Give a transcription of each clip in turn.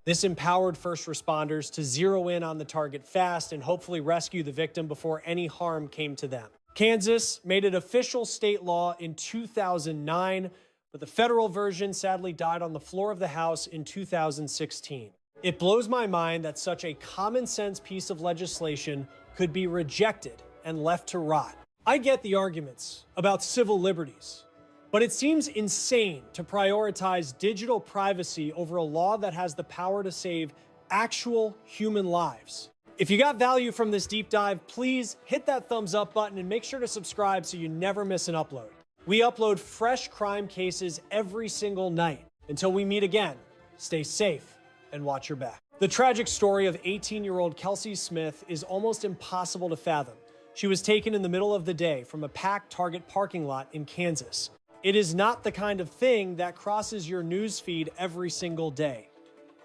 This empowered first responders to zero in on the target fast and hopefully rescue the victim before any harm came to them. Kansas made it official state law in 2009, but the federal version sadly died on the floor of the House in 2016. It blows my mind that such a common sense piece of legislation could be rejected and left to rot. I get the arguments about civil liberties, but it seems insane to prioritize digital privacy over a law that has the power to save actual human lives. If you got value from this deep dive, please hit that thumbs up button and make sure to subscribe so you never miss an upload. We upload fresh crime cases every single night. Until we meet again, stay safe and watch your back. The tragic story of 18-year-old Kelsey Smith is almost impossible to fathom. She was taken in the middle of the day from a packed Target parking lot in Kansas. It is not the kind of thing that crosses your news feed every single day.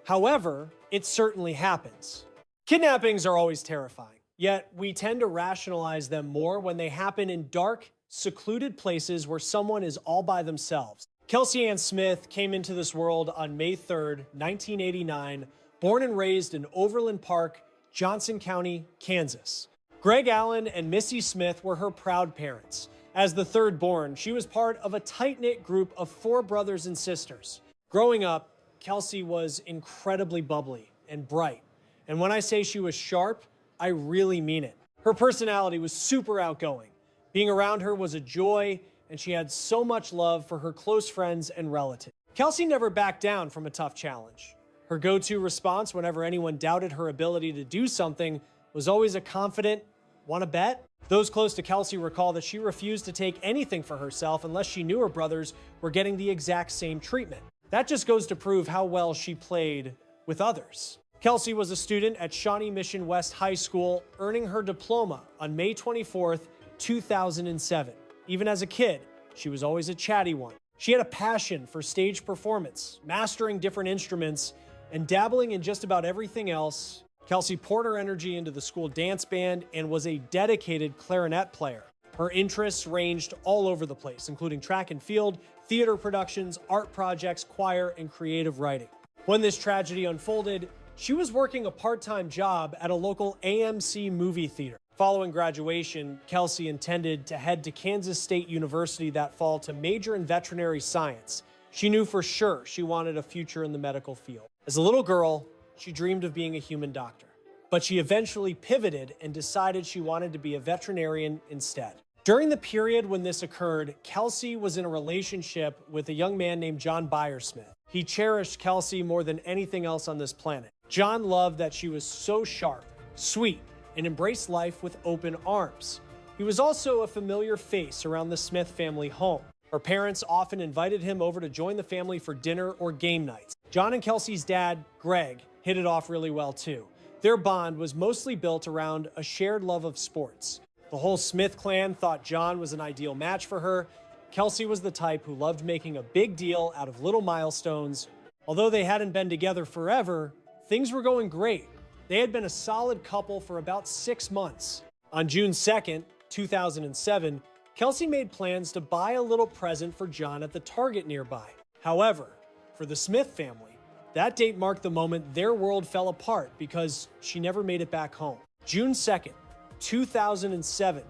However, it certainly happens. Kidnappings are always terrifying, yet we tend to rationalize them more when they happen in dark, secluded places where someone is all by themselves. Kelsey Ann Smith came into this world on May 3rd, 1989, born and raised in Overland Park, Johnson County, Kansas. Greg Allen and Missy Smith were her proud parents. As the third born, she was part of a tight-knit group of 4 brothers and sisters. Growing up, Kelsey was incredibly bubbly and bright. And when I say she was sharp, I really mean it. Her personality was super outgoing. Being around her was a joy, and she had so much love for her close friends and relatives. Kelsey never backed down from a tough challenge. Her go-to response whenever anyone doubted her ability to do something was always a confident, "Wanna bet?" Those close to Kelsey recall that she refused to take anything for herself unless she knew her brothers were getting the exact same treatment. That just goes to prove how well she played with others. Kelsey was a student at Shawnee Mission West High School, earning her diploma on May 24th, 2007. Even as a kid, she was always a chatty one. She had a passion for stage performance, mastering different instruments, and dabbling in just about everything else. Kelsey poured her energy into the school dance band and was a dedicated clarinet player. Her interests ranged all over the place, including track and field, theater productions, art projects, choir, and creative writing. When this tragedy unfolded, she was working a part-time job at a local AMC movie theater. Following graduation, Kelsey intended to head to Kansas State University that fall to major in veterinary science. She knew for sure she wanted a future in the medical field. As a little girl, she dreamed of being a human doctor, but she eventually pivoted and decided she wanted to be a veterinarian instead. During the period when this occurred, Kelsey was in a relationship with a young man named John Byersmith. He cherished Kelsey more than anything else on this planet. John loved that she was so sharp, sweet, and embraced life with open arms. He was also a familiar face around the Smith family home. Her parents often invited him over to join the family for dinner or game nights. John and Kelsey's dad, Greg, hit it off really well too. Their bond was mostly built around a shared love of sports. The whole Smith clan thought John was an ideal match for her. Kelsey was the type who loved making a big deal out of little milestones. Although they hadn't been together forever, things were going great. They had been a solid couple for about 6 months. On June 2nd, 2007, Kelsey made plans to buy a little present for John at the Target nearby. However, for the Smith family, that date marked the moment their world fell apart because she never made it back home. June 2nd, 2007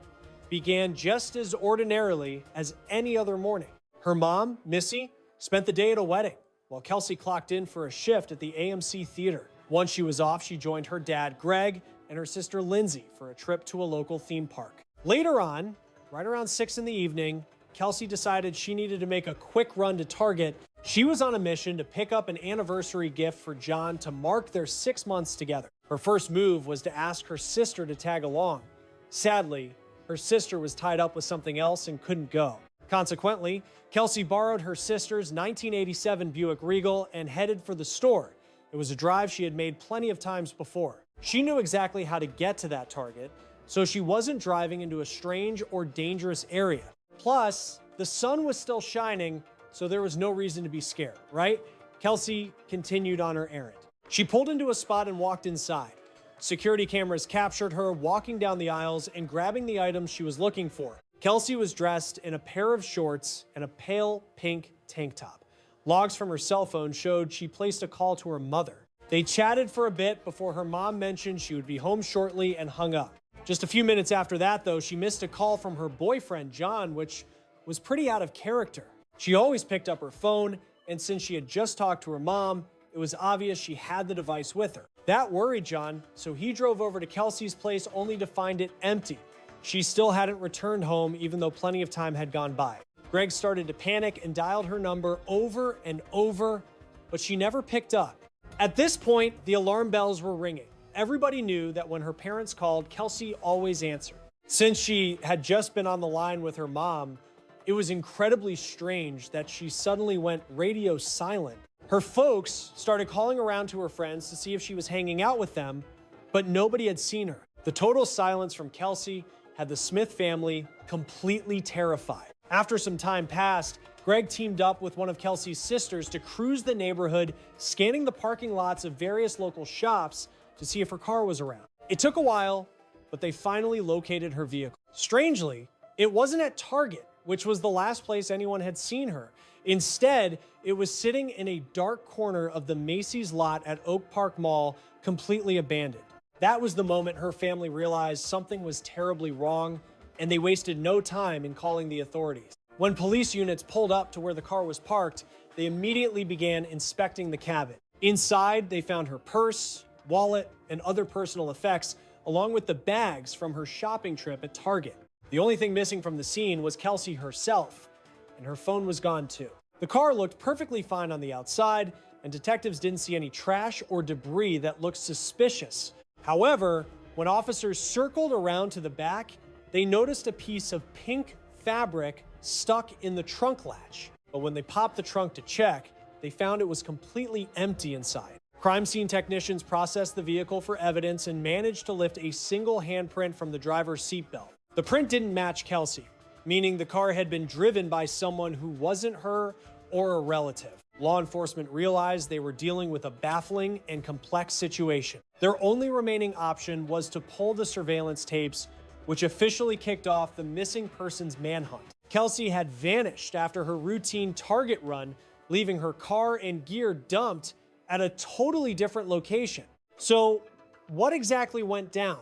began just as ordinarily as any other morning. Her mom, Missy, spent the day at a wedding, while Kelsey clocked in for a shift at the AMC theater. Once she was off, she joined her dad, Greg, and her sister, Lindsay, for a trip to a local theme park. Later on, right around 6 in the evening, Kelsey decided she needed to make a quick run to Target. She was on a mission to pick up an anniversary gift for John to mark their 6 months together. Her first move was to ask her sister to tag along. Sadly, her sister was tied up with something else and couldn't go. Consequently, Kelsey borrowed her sister's 1987 Buick Regal and headed for the store. It was a drive she had made plenty of times before. She knew exactly how to get to that Target, so she wasn't driving into a strange or dangerous area. Plus, the sun was still shining, so there was no reason to be scared, right? Kelsey continued on her errand. She pulled into a spot and walked inside. Security cameras captured her walking down the aisles and grabbing the items she was looking for. Kelsey was dressed in a pair of shorts and a pale pink tank top. Logs from her cell phone showed she placed a call to her mother. They chatted for a bit before her mom mentioned she would be home shortly and hung up. Just a few minutes after that, though, she missed a call from her boyfriend, John, which was pretty out of character. She always picked up her phone, and since she had just talked to her mom, it was obvious she had the device with her. That worried John, so he drove over to Kelsey's place only to find it empty. She still hadn't returned home, even though plenty of time had gone by. Greg started to panic and dialed her number over and over, but she never picked up. At this point, the alarm bells were ringing. Everybody knew that when her parents called, Kelsey always answered. Since she had just been on the line with her mom, it was incredibly strange that she suddenly went radio silent. Her folks started calling around to her friends to see if she was hanging out with them, but nobody had seen her. The total silence from Kelsey had the Smith family completely terrified. After some time passed, Greg teamed up with one of Kelsey's sisters to cruise the neighborhood, scanning the parking lots of various local shops to see if her car was around. It took a while, but they finally located her vehicle. Strangely, it wasn't at Target, which was the last place anyone had seen her. Instead, it was sitting in a dark corner of the Macy's lot at Oak Park Mall, completely abandoned. That was the moment her family realized something was terribly wrong, and they wasted no time in calling the authorities. When police units pulled up to where the car was parked, they immediately began inspecting the cabin. Inside, they found her purse, wallet, and other personal effects, along with the bags from her shopping trip at Target. The only thing missing from the scene was Kelsey herself, and her phone was gone too. The car looked perfectly fine on the outside, and detectives didn't see any trash or debris that looked suspicious. However, when officers circled around to the back, they noticed a piece of pink fabric stuck in the trunk latch. But when they popped the trunk to check, they found it was completely empty inside. Crime scene technicians processed the vehicle for evidence and managed to lift a single handprint from the driver's seatbelt. The print didn't match Kelsey, meaning the car had been driven by someone who wasn't her or a relative. Law enforcement realized they were dealing with a baffling and complex situation. Their only remaining option was to pull the surveillance tapes, which officially kicked off the missing persons manhunt. Kelsey had vanished after her routine Target run, leaving her car and gear dumped at a totally different location. So, what exactly went down?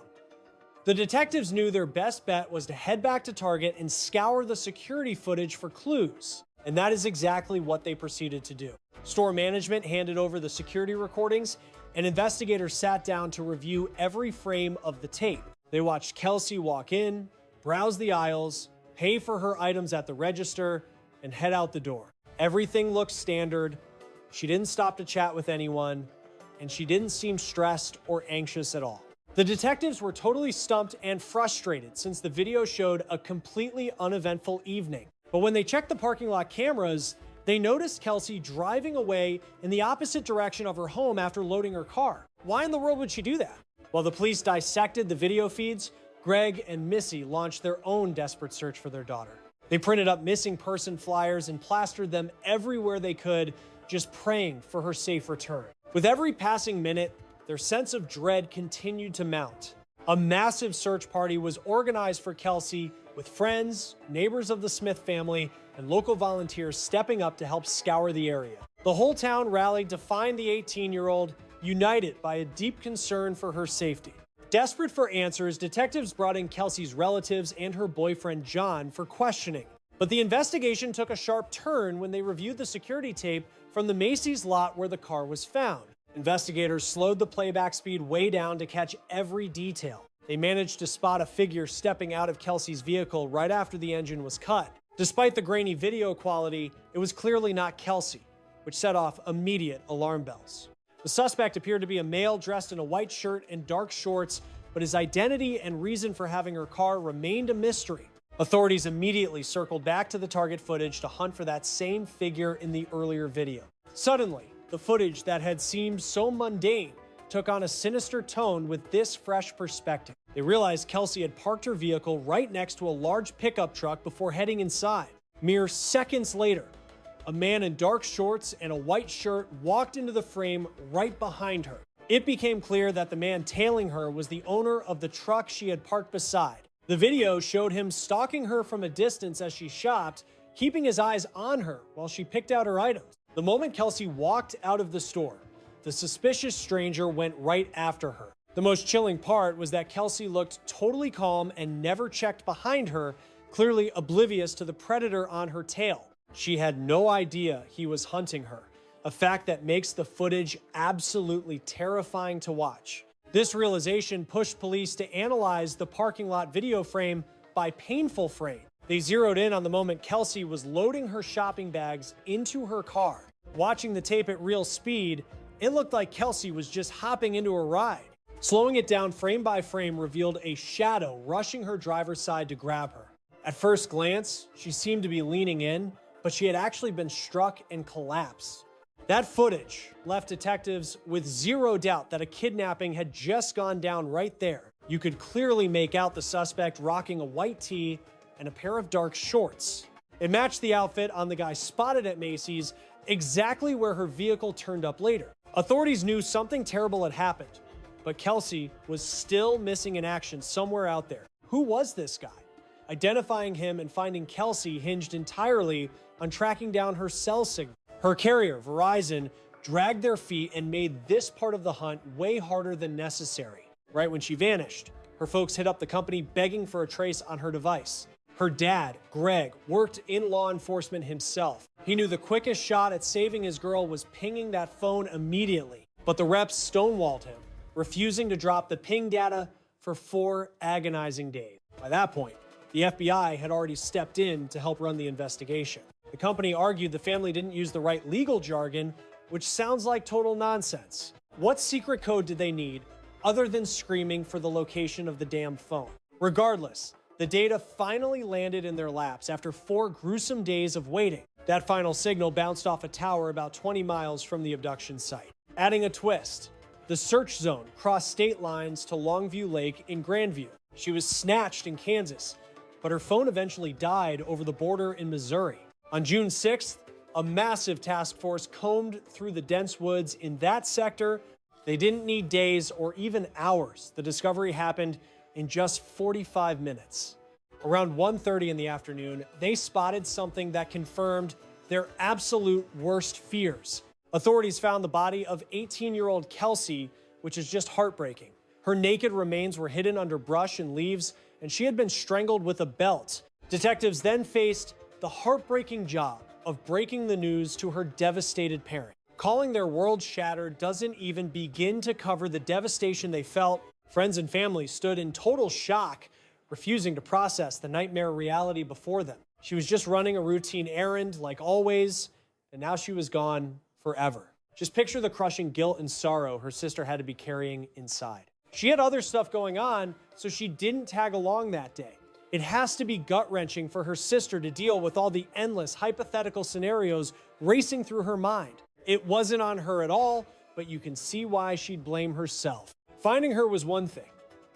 The detectives knew their best bet was to head back to Target and scour the security footage for clues. And that is exactly what they proceeded to do. Store management handed over the security recordings, and investigators sat down to review every frame of the tape. They watched Kelsey walk in, browse the aisles, pay for her items at the register, and head out the door. Everything looked standard. She didn't stop to chat with anyone, and she didn't seem stressed or anxious at all. The detectives were totally stumped and frustrated since the video showed a completely uneventful evening. But when they checked the parking lot cameras, they noticed Kelsey driving away in the opposite direction of her home after loading her car. Why in the world would she do that? While the police dissected the video feeds, Greg and Missy launched their own desperate search for their daughter. They printed up missing person flyers and plastered them everywhere they could, just praying for her safe return. With every passing minute, their sense of dread continued to mount. A massive search party was organized for Kelsey, with friends, neighbors of the Smith family, and local volunteers stepping up to help scour the area. The whole town rallied to find the 18-year-old, united by a deep concern for her safety. Desperate for answers, detectives brought in Kelsey's relatives and her boyfriend John for questioning. But the investigation took a sharp turn when they reviewed the security tape from the Macy's lot where the car was found. Investigators slowed the playback speed way down to catch every detail. They managed to spot a figure stepping out of Kelsey's vehicle right after the engine was cut. Despite the grainy video quality, it was clearly not Kelsey, which set off immediate alarm bells. The suspect appeared to be a male dressed in a white shirt and dark shorts, but his identity and reason for having her car remained a mystery. Authorities immediately circled back to the Target footage to hunt for that same figure in the earlier video. Suddenly, the footage that had seemed so mundane took on a sinister tone with this fresh perspective. They realized Kelsey had parked her vehicle right next to a large pickup truck before heading inside. Mere seconds later, a man in dark shorts and a white shirt walked into the frame right behind her. It became clear that the man tailing her was the owner of the truck she had parked beside. The video showed him stalking her from a distance as she shopped, keeping his eyes on her while she picked out her items. The moment Kelsey walked out of the store, the suspicious stranger went right after her. The most chilling part was that Kelsey looked totally calm and never checked behind her, clearly oblivious to the predator on her tail. She had no idea he was hunting her, a fact that makes the footage absolutely terrifying to watch. This realization pushed police to analyze the parking lot video frame by painful frame. They zeroed in on the moment Kelsey was loading her shopping bags into her car. Watching the tape at real speed, it looked like Kelsey was just hopping into a ride. Slowing it down frame by frame revealed a shadow rushing her driver's side to grab her. At first glance, she seemed to be leaning in, but she had actually been struck and collapsed. That footage left detectives with zero doubt that a kidnapping had just gone down right there. You could clearly make out the suspect rocking a white tee and a pair of dark shorts. It matched the outfit on the guy spotted at Macy's, exactly where her vehicle turned up later. Authorities knew something terrible had happened, but Kelsey was still missing in action somewhere out there. Who was this guy? Identifying him and finding Kelsey hinged entirely on tracking down her cell signal. Her carrier, Verizon, dragged their feet and made this part of the hunt way harder than necessary. Right when she vanished, her folks hit up the company begging for a trace on her device. Her dad, Greg, worked in law enforcement himself. He knew the quickest shot at saving his girl was pinging that phone immediately. But the reps stonewalled him, refusing to drop the ping data for 4 agonizing days. By that point, the FBI had already stepped in to help run the investigation. The company argued the family didn't use the right legal jargon, which sounds like total nonsense. What secret code did they need other than screaming for the location of the damn phone? Regardless, the data finally landed in their laps after 4 gruesome days of waiting. That final signal bounced off a tower about 20 miles from the abduction site. Adding a twist, the search zone crossed state lines to Longview Lake in Grandview. She was snatched in Kansas, but her phone eventually died over the border in Missouri. On June 6th, a massive task force combed through the dense woods in that sector. They didn't need days or even hours. The discovery happened in just 45 minutes. Around 1:30 in the afternoon, they spotted something that confirmed their absolute worst fears. Authorities found the body of 18-year-old Kelsey, which is just heartbreaking. Her naked remains were hidden under brush and leaves, and she had been strangled with a belt. Detectives then faced the heartbreaking job of breaking the news to her devastated parent. Calling their world shattered doesn't even begin to cover the devastation they felt. Friends and family stood in total shock, refusing to process the nightmare reality before them. She was just running a routine errand like always, and now she was gone forever. Just picture the crushing guilt and sorrow her sister had to be carrying inside. She had other stuff going on, so she didn't tag along that day. It has to be gut-wrenching for her sister to deal with all the endless hypothetical scenarios racing through her mind. It wasn't on her at all, but you can see why she'd blame herself. Finding her was one thing,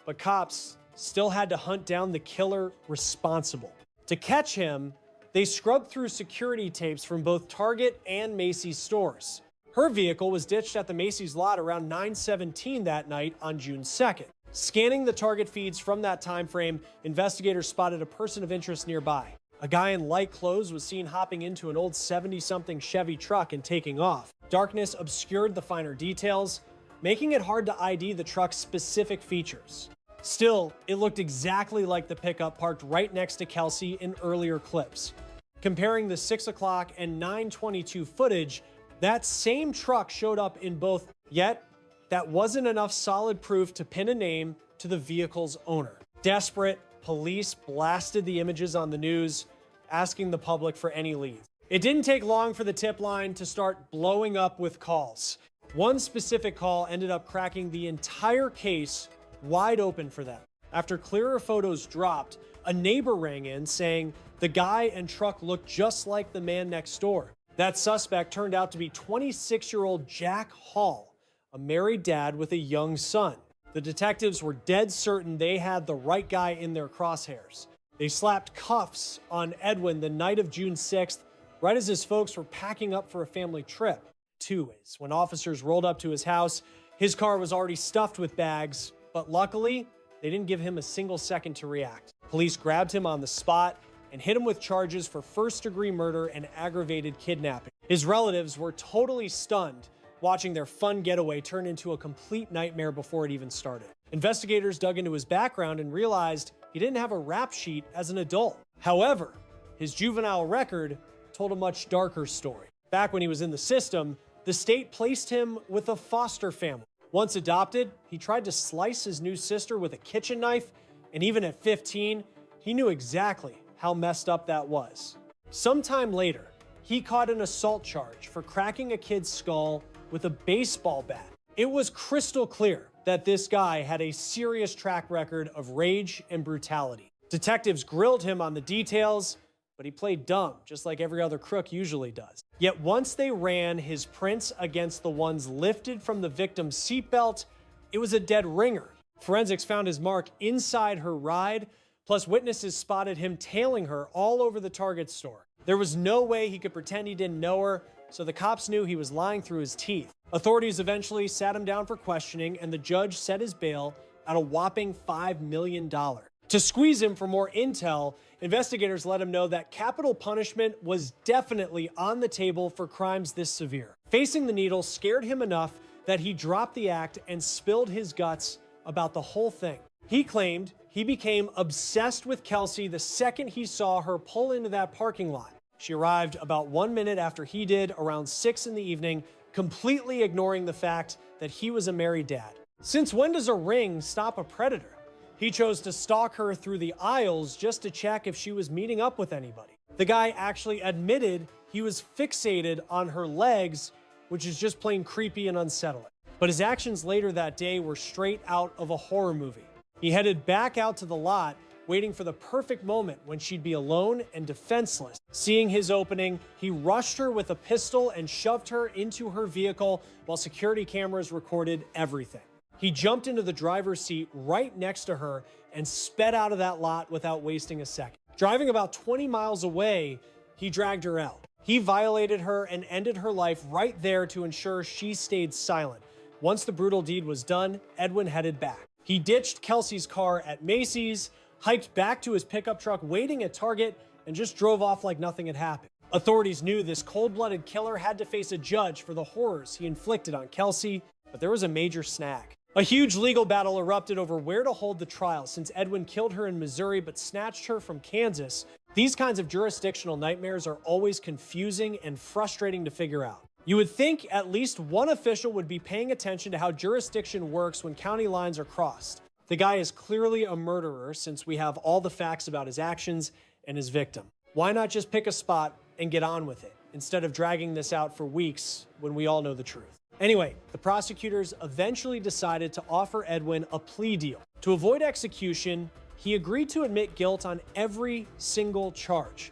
but cops still had to hunt down the killer responsible. To catch him, they scrubbed through security tapes from both Target and Macy's stores. Her vehicle was ditched at the Macy's lot around 9:17 that night on June 2nd. Scanning the Target feeds from that time frame, investigators spotted a person of interest nearby. A guy in light clothes was seen hopping into an old 70-something Chevy truck and taking off. Darkness obscured the finer details, making it hard to ID the truck's specific features. Still, it looked exactly like the pickup parked right next to Kelsey in earlier clips. Comparing the 6 o'clock and 9:22 footage, that same truck showed up in both, yet that wasn't enough solid proof to pin a name to the vehicle's owner. Desperate, police blasted the images on the news, asking the public for any leads. It didn't take long for the tip line to start blowing up with calls. One specific call ended up cracking the entire case wide open for them. After clearer photos dropped, a neighbor rang in saying the guy and truck looked just like the man next door. That suspect turned out to be 26-year-old Jack Hall, a married dad with a young son. The detectives were dead certain they had the right guy in their crosshairs. They slapped cuffs on Edwin the night of June 6th, right as his folks were packing up for a family trip. Two ways. When officers rolled up to his house, his car was already stuffed with bags, but luckily, they didn't give him a single second to react. Police grabbed him on the spot and hit him with charges for first-degree murder and aggravated kidnapping. His relatives were totally stunned watching their fun getaway turn into a complete nightmare before it even started. Investigators dug into his background and realized he didn't have a rap sheet as an adult. However, his juvenile record told a much darker story. Back when he was in the system, the state placed him with a foster family. Once adopted, he tried to slice his new sister with a kitchen knife, and even at 15, he knew exactly how messed up that was. Sometime later, he caught an assault charge for cracking a kid's skull with a baseball bat. It was crystal clear that this guy had a serious track record of rage and brutality. Detectives grilled him on the details, but he played dumb, just like every other crook usually does. Yet once they ran his prints against the ones lifted from the victim's seatbelt, it was a dead ringer. Forensics found his mark inside her ride, plus witnesses spotted him tailing her all over the Target store. There was no way he could pretend he didn't know her, so the cops knew he was lying through his teeth. Authorities eventually sat him down for questioning, and the judge set his bail at a whopping $5 million. To squeeze him for more intel, investigators let him know that capital punishment was definitely on the table for crimes this severe. Facing the needle scared him enough that he dropped the act and spilled his guts about the whole thing. He claimed he became obsessed with Kelsey the second he saw her pull into that parking lot. She arrived about 1 minute after he did, around 6 in the evening, completely ignoring the fact that he was a married dad. Since when does a ring stop a predator? He chose to stalk her through the aisles just to check if she was meeting up with anybody. The guy actually admitted he was fixated on her legs, which is just plain creepy and unsettling. But his actions later that day were straight out of a horror movie. He headed back out to the lot, waiting for the perfect moment when she'd be alone and defenseless. Seeing his opening, he rushed her with a pistol and shoved her into her vehicle while security cameras recorded everything. He jumped into the driver's seat right next to her and sped out of that lot without wasting a second. Driving about 20 miles away, he dragged her out. He violated her and ended her life right there to ensure she stayed silent. Once the brutal deed was done, Edwin headed back. He ditched Kelsey's car at Macy's, hiked back to his pickup truck waiting at Target, and just drove off like nothing had happened. Authorities knew this cold-blooded killer had to face a judge for the horrors he inflicted on Kelsey, but there was a major snag. A huge legal battle erupted over where to hold the trial since Edwin killed her in Missouri but snatched her from Kansas. These kinds of jurisdictional nightmares are always confusing and frustrating to figure out. You would think at least one official would be paying attention to how jurisdiction works when county lines are crossed. The guy is clearly a murderer since we have all the facts about his actions and his victim. Why not just pick a spot and get on with it, instead of dragging this out for weeks when we all know the truth? Anyway, the prosecutors eventually decided to offer Edwin a plea deal. To avoid execution, he agreed to admit guilt on every single charge.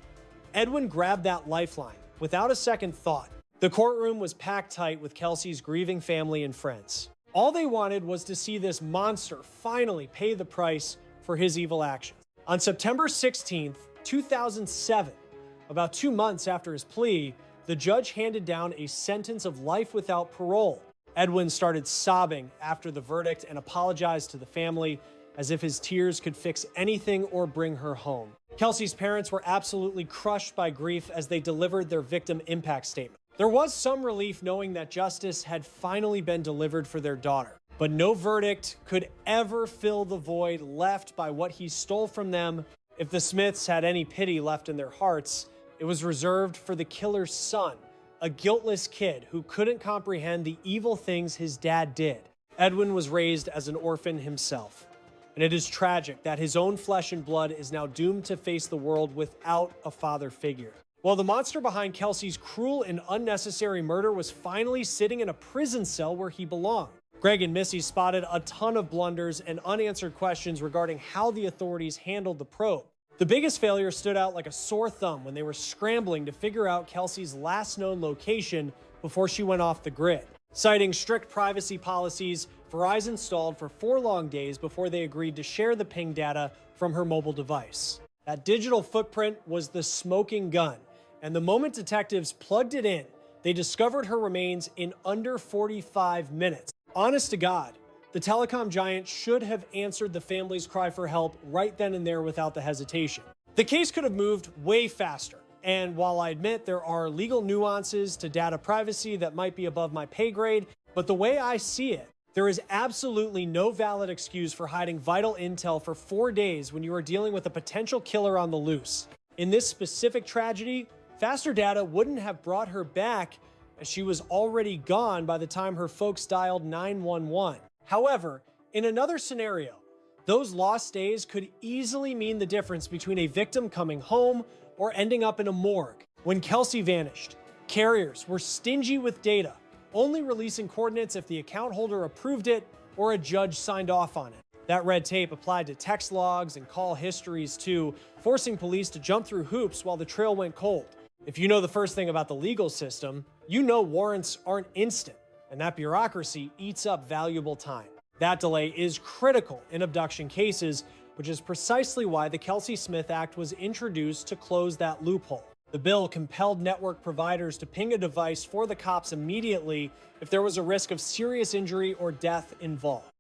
Edwin grabbed that lifeline without a second thought. The courtroom was packed tight with Kelsey's grieving family and friends. All they wanted was to see this monster finally pay the price for his evil actions. On September 16th, 2007, about 2 months after his plea, the judge handed down a sentence of life without parole. Edwin started sobbing after the verdict and apologized to the family as if his tears could fix anything or bring her home. Kelsey's parents were absolutely crushed by grief as they delivered their victim impact statement. There was some relief knowing that justice had finally been delivered for their daughter, but no verdict could ever fill the void left by what he stole from them. If the Smiths had any pity left in their hearts, it was reserved for the killer's son, a guiltless kid who couldn't comprehend the evil things his dad did. Edwin was raised as an orphan himself, and it is tragic that his own flesh and blood is now doomed to face the world without a father figure. While the monster behind Kelsey's cruel and unnecessary murder was finally sitting in a prison cell where he belonged, Greg and Missy spotted a ton of blunders and unanswered questions regarding how the authorities handled the probe. The biggest failure stood out like a sore thumb when they were scrambling to figure out Kelsey's last known location before she went off the grid. Citing strict privacy policies, Verizon stalled for 4 long days before they agreed to share the ping data from her mobile device. That digital footprint was the smoking gun, and the moment detectives plugged it in, they discovered her remains in under 45 minutes. Honest to God, the telecom giant should have answered the family's cry for help right then and there without the hesitation. The case could have moved way faster, And while I admit there are legal nuances to data privacy that might be above my pay grade, but the way I see it, there is absolutely no valid excuse for hiding vital intel for 4 days when you are dealing with a potential killer on the loose. In this specific tragedy, faster data wouldn't have brought her back, as she was already gone by the time her folks dialed 911. However, in another scenario, those lost days could easily mean the difference between a victim coming home or ending up in a morgue. When Kelsey vanished, carriers were stingy with data, only releasing coordinates if the account holder approved it or a judge signed off on it. That red tape applied to text logs and call histories too, forcing police to jump through hoops while the trail went cold. If you know the first thing about the legal system, you know warrants aren't instant, and that bureaucracy eats up valuable time. That delay is critical in abduction cases, which is precisely why the Kelsey Smith Act was introduced to close that loophole. The bill compelled network providers to ping a device for the cops immediately if there was a risk of serious injury or death involved.